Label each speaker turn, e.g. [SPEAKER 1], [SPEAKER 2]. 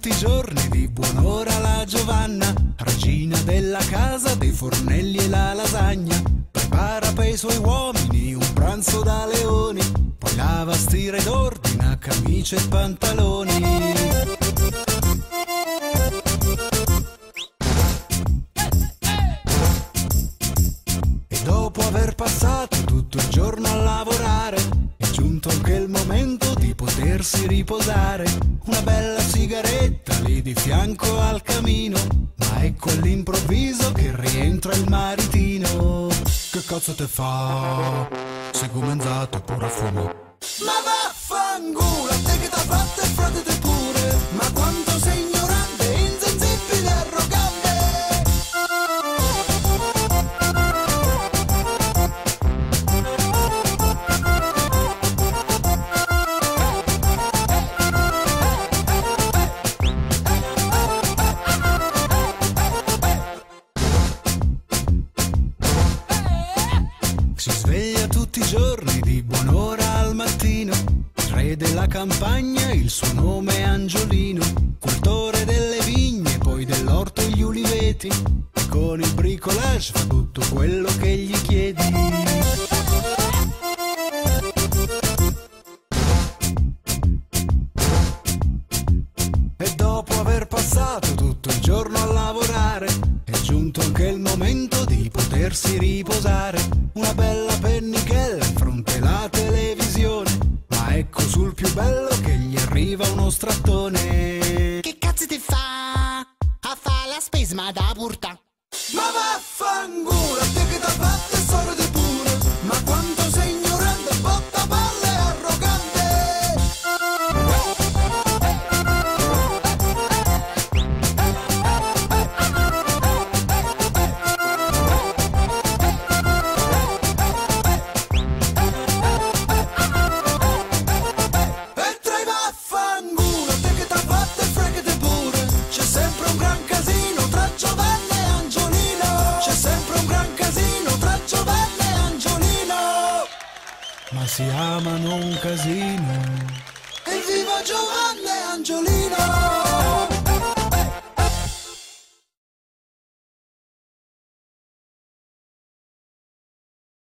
[SPEAKER 1] tutti i giorni di buon'ora la Giovanna, regina della casa dei fornelli e la lasagna. Prepara per i suoi uomini un pranzo da leoni, poi lava, stira ed ordina camicie e pantaloni. E dopo aver passato tutto il giorno a lavorare, è giunto anche il momento di potersi riposare. Una bella sigaretta lì di fianco al camino, ma ecco all'improvviso che rientra il maritino. Che cazzo te fa? Sei comenzato pure a fumo. Ma vaffanculo, a te che t'ha fatto e frate te pure. Ma quanto sei ignorante, insensibile e arrogante. Si sveglia tutti i giorni di buon'ora al mattino, il re della campagna, il suo nome è Angiolino, cultore delle vigne, poi dell'orto e gli uliveti, e con il bricolage fa tutto quello che gli chiedi. E dopo aver passato tutto il giorno a lavorare, è giunto anche il momento di potersi riposare. Una bella pennichella in fronte alla televisione, ma ecco sul più bello che gli arriva uno strattone.
[SPEAKER 2] Che cazzo ti fa? A fa la spesma da porta.
[SPEAKER 1] Ma vaffanculo, a te che t'ha fatto e storia di pure. Ma quanto sei ignorante, botta palle e arrogante. E tra i vaffanculo, a te che t'ha fatto e fregate pure. C'è sempre un gran casino tra Giovanna e Angiolino. C'è sempre un gran casino tra Giovanna e Angiolino. Ma si amano un casino. E viva Giovanna e Angiolino!